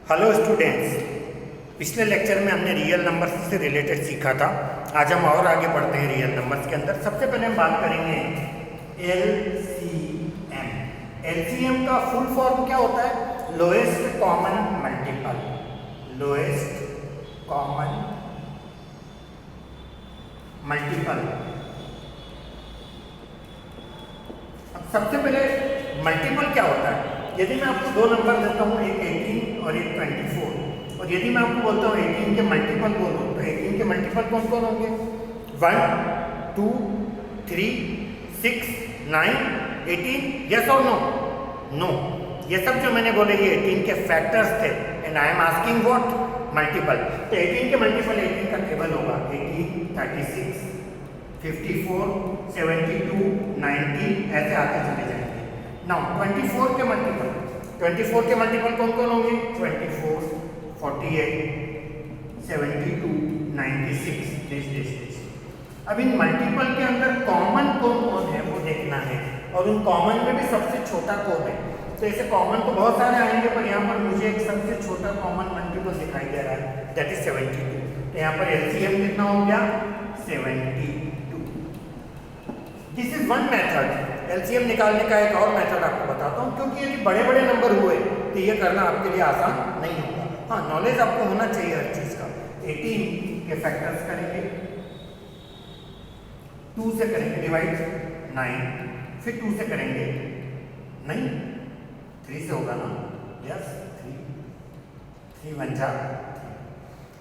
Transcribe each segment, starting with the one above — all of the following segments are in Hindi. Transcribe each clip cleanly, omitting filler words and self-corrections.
हेलो स्टूडेंट्स, पिछले लेक्चर में हमने रियल नंबर्स से रिलेटेड सीखा था। आज हम और आगे बढ़ते हैं रियल नंबर्स के अंदर। सबसे पहले हम बात करेंगे एलसीएम। एलसीएम का फुल फॉर्म क्या होता है? Lowest common multiple. Lowest common multiple. अब सबसे पहले मल्टीपल क्या होता है? यदि मैं आपको दो नंबर देता हूँ, एक 18 और एक 24, और यदि मैं आपको बोलता हूँ 18 के मल्टीपल बोलो, तो 18 के मल्टीपल कौन कौन होंगे? 1, 2, 3, 6, 9, 18। यस और नो? नो। ये सब जो मैंने बोले ये 18 के फैक्टर्स थे, and I am asking what? Multiple. तो 18 के मल्टीपल 18 का टेबल होगा 18, 36, 54, 72, 90, ऐसे आते चले जाएंगे। नाउ 24 के मल्टीपल, 24 के मल्टीपल कौन कौन होंगे? 24, 48, 72, 96, दिस। अब इन मल्टीपल के अंदर कॉमन कौन कौन है वो देखना है, और उन कॉमन में भी सबसे छोटा कौन है। तो ऐसे कॉमन तो बहुत सारे आएंगे, पर यहाँ पर मुझे एक सबसे छोटा कॉमन मल्टीपल दिखाई दे रहा है, दैट इज 72। तो यहाँ पर एलसीएम कितना हो गया? 72। This is one method. LCM निकालने का एक और मेथड आपको बताता हूँ, क्योंकि यदि बड़े बड़े नंबर हुए तो ये करना आपके लिए आसान नहीं होगा। हाँ, नॉलेज आपको होना चाहिए हर चीज़ का। 18 के फैक्टर्स करेंगे, 2 से करेंगे डिवाइड, 9, फिर 2 से करेंगे, नहीं 3 से होगा ना? यस, 3 1 जा।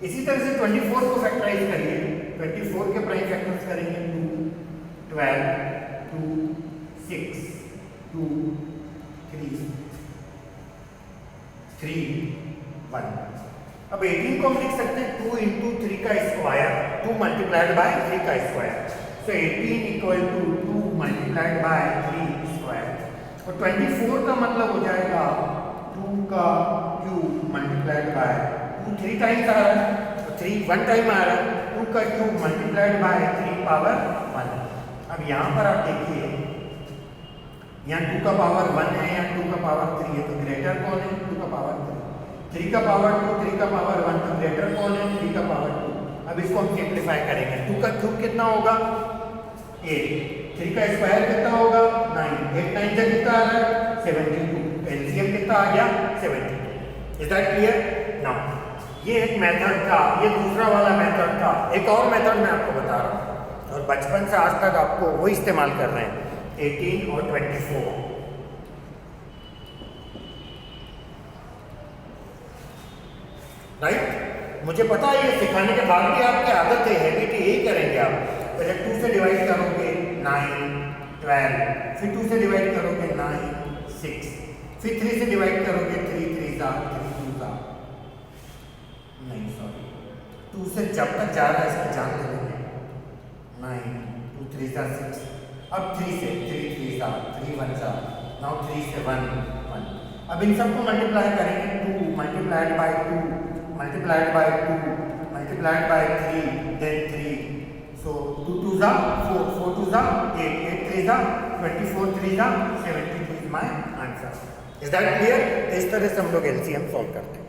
इसी तरह से 24 को फैक्टराइज करिए। 24 के प्राइम फैक्टर्स करेंगे 2, 12, 2, 6, 2, 3, 3, 1। अब 18 को हम लिख सकते हैं 2 इंटू 3 का स्क्वायर, 2 मल्टीप्लाइड बाय 3 का square. So 18 equal to 2 multiplied by 3 square. और 24 का मतलब हो जाएगा 2 का क्यूब मल्टीप्लाइड बाय 2, 3 टाइम्स आ रहा है, तो 3 1 टाइम आ रहा है, 2 का क्यूब मल्टीप्लाइड बाय 3 पावर 1। अब यहाँ पर आप देखिए, यहाँ 2 का पावर 1 है, यहाँ 2 का पावर 3 है, तो ग्रेटर कौन है? 2 का पावर 3 का पावर 2, 3 का पावर 1, तो ग्रेटर कौन है? 3 का पावर 2। अब इसको हम सिंप्लीफाई करेंगे। 2 का क्यूब कितना होगा? 8। 3 का स्क्वायर कितना होगा? 9। 8 9 से कितना आ रहा है? 72। एलसीएम कितना आ गया? 72। Is that clear? नाउ ये एक मेथड था, ये दूसरा वाला मेथड था। एक और मेथड मैं आपको बता रहा हूँ, और बचपन से आज तक आपको वो इस्तेमाल कर रहे हैं, 18 और 24। राइट? मुझे पता है ये सिखाने के बाद भी आपकी आदत है, हैबिट यही करेंगे आप। पहले 2 से डिवाइड करोगे 9, 12, फिर 2 से डिवाइड करोगे 9, 6, फिर 3 से डिवाइड करोगे 3 3 जा, 3 2 जा, नहीं सॉरी, 2 से जब तक जा रहा है इसकी जान ले लेंगे। 9, 2 3 जा 6, अब 3 से 3 3 जा, 3 1 जा, नाउ 3 से 1 1। अब इन सबको मल्टीप्लाई करेंगे, 2 multiplied by 2 multiplied by 2 multiplied by 3, then 3, so 2 2 जा 4, 4 2 जा 8, 8 3 जा 24, 3 जा 72 is my answer. Is that clear? इस तरह से हम लोग एलसीएम सॉल्व करते हैं।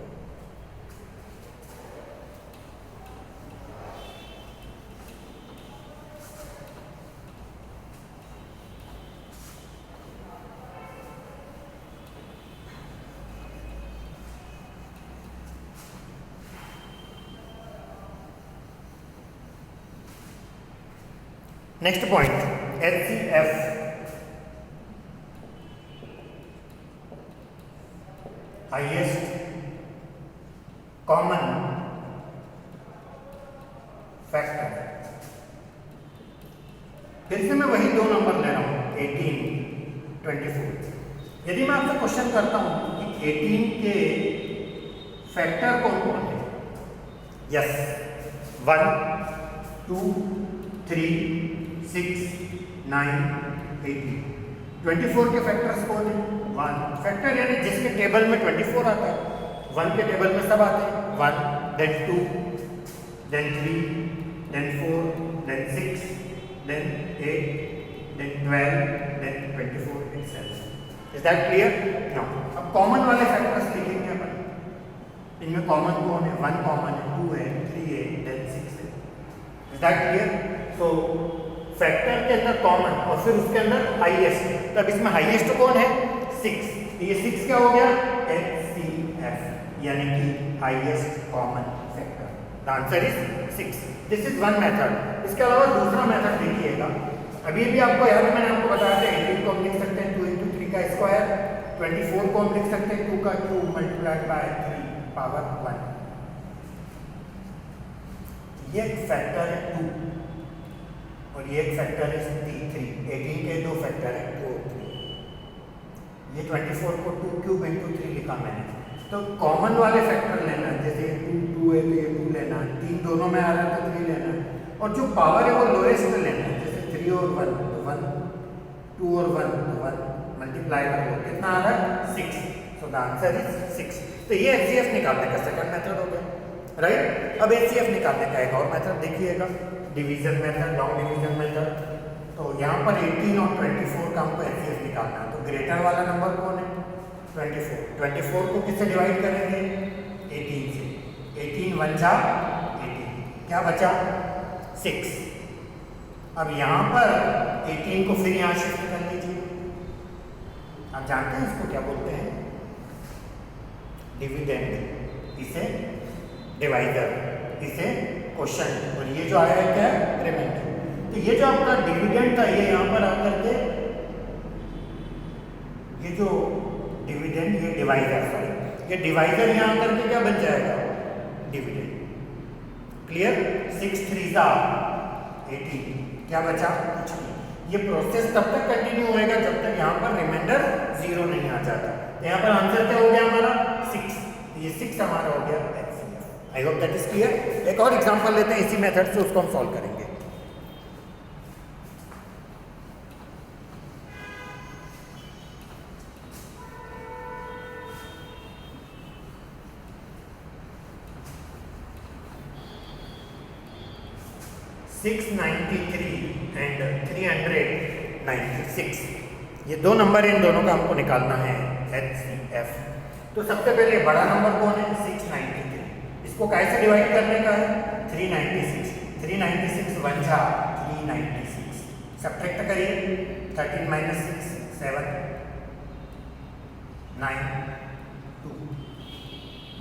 Next point, HCF. Highest common factor. फिर से मैं वही दो नंबर ले रहा हूं, 18, 24। यदि मैं आपसे क्वेश्चन करता हूं कि 18 के फैक्टर कौन कौन है? यस, 1, 2, 3, 6, 9, 18। 24 के फैक्टर्स कौन है? 1। फैक्टर यानी जिसके टेबल में 24 आता है, 1 के टेबल में सब आते हैं, 1, then 2, then 3, then 4, then 6, then 8, then 12, then 24 itself। Is that clear? Now अब कॉमन वाले फैक्टर्स लिखेंगे अपन। इसमें कॉमन कौन है? 1 कॉमन है, 2 है, 3 है, देन 6 है। Is that clear? So factor के अंदर कॉमन और फिर उसके अंदर हाईएस्ट, तो अब इसमें हाईएस्ट कौन है? 6। तो ये 6 क्या हो गया? HCF, यानी कि highest common factor. The answer is 6। This is one method. इसके अलावा दूसरा मेथड देखिएगा, अभी भी आपको याद है, मैंने आपको बताया था 18 को हम लिख सकते हैं 2 × 3 का स्क्वायर, 24 को हम लिख सकते हैं 2 का क्यूब मल्टीप्लाइड बाय 3 पावर 1। ये एक फैक्टर है 2 और ये एक फैक्टर है 3। 18 के दो फैक्टर है 2 और 3। ये 24 को 2 क्यूब × 3 लिखा मैंने। तो कॉमन वाले फैक्टर लेना है, जैसे 2 है तो ये 2 लेना है, 3 दोनों में आ रहा है तो 3 लेना है, और जो पावर है वो लोएस्ट लेना है, जैसे 3 और 1 तो 1, 2 और 1 तो 1, मल्टीप्लाई कर लो, कितना आ रहा है? 6। So the answer is 6। तो ये HCF निकालने का सेकंड मेथड हो गया, राइट? अब HCF निकालने का एक और मेथड देखिएगा, division method, long division method. तो यहाँ पर 18 और 24 का हमको HCF निकालना है, तो ग्रेटर वाला नंबर कौन है? 24। 24 को किससे डिवाइड करेंगे? 18 से। 18 1 जा 18, क्या बचा? 6। अब यहाँ पर 18 को फिर यहाँ शिफ्ट कर लीजिए। आप जानते हैं इसको क्या बोलते हैं? डिविडेंड, इसे डिवाइडर, इसे क्वोशंट, और ये जो आया है क्या है? रिमाइंडर। तो ये जो आपका डिविडेंड था, ये यहाँ पर आकर के, ये जो डिविडेंड, ये डिवाइडर, सॉरी, ये डिवाइडर यहाँ आकर के क्या बन जाएगा? डिविडेंड। क्लियर? 6 3 जा 18, क्या बचा? कुछ नहीं। ये प्रोसेस तब तक कंटिन्यू होएगा जब तक यहाँ पर रिमाइंडर 0 नहीं आ जाता। तो यहाँ पर आंसर क्या हो गया हमारा? 6। ये 6 हमारा हो गया HCF। I hope that is clear. एक और एग्जांपल लेते हैं इसी मेथड से, उसको हम सॉल्व करेंगे। एंड 396, ये दो नंबर, इन दोनों का हमको निकालना है HCF। तो सबसे पहले बड़ा नंबर कौन है? 693। इसको कैसे डिवाइड करने का है? 396। 396 1 जा 396, सब्ट्रैक्ट करिए, 13 - 6 7 9 2।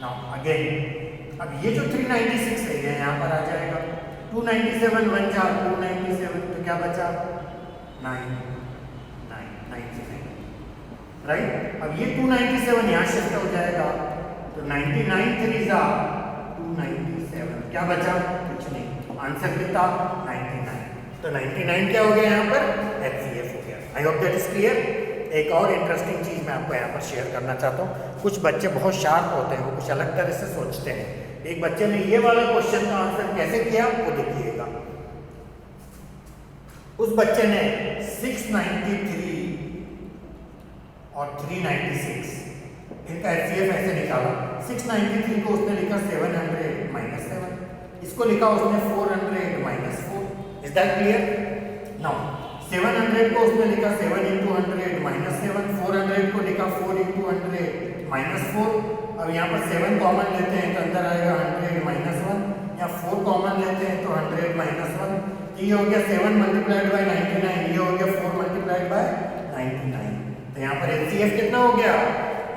नाउ अगेन, अब ये जो 396 है ये यहाँ पर आ जाएगा। 297 1 जा 297, तो क्या बचा? 9 9 99, राइट? अब ये 297 यहाँ शिफ्ट हो जाएगा, तो 99 3 जा 297, क्या बचा? कुछ नहीं। आंसर कितना? 99। तो 99 क्या हो गया यहाँ पर? HCF हो गया। I hope that is clear. एक और इंटरेस्टिंग चीज़ मैं आपको यहाँ पर शेयर करना चाहता हूँ। कुछ बच्चे बहुत शार्प होते हैं, वो कुछ अलग तरह से सोचते हैं। एक बच्चे ने ये वाला क्वेश्चन का आंसर कैसे किया वो देखिएगा। उस बच्चे ने 693 और 396 इनका HCF ऐसे निकाला। 693 को उसने लिखा 700 - 7, इसको लिखा उसने 400 - 4। Is that clear? नाउ 700 को उसने लिखा 7 × 100 - 7, 400 को लिखा 4 × 100 - 4। अब यहाँ पर 7 कॉमन लेते हैं तो अंदर आएगा 100 - 1, या 4 कॉमन लेते हैं तो 100 - 1। ये हो गया 7 × 99, ये हो गया 4 × 99। तो यहाँ पर HCF कितना हो गया?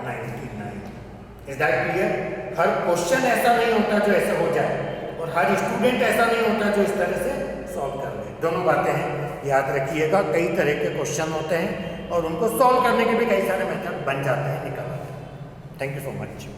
99। Is that clear? Her question ऐसा नहीं होता जो ऐसे हो जाए, और हर स्टूडेंट ऐसा नहीं होता जो इस तरह से सॉल्व कर ले। दोनों बातें हैं, याद रखिएगा। कई तरह के क्वेश्चन होते हैं और उनको सॉल्व करने के भी कई सारे मेथड बन जाते हैं, निकल आते हैं। Thank you so much.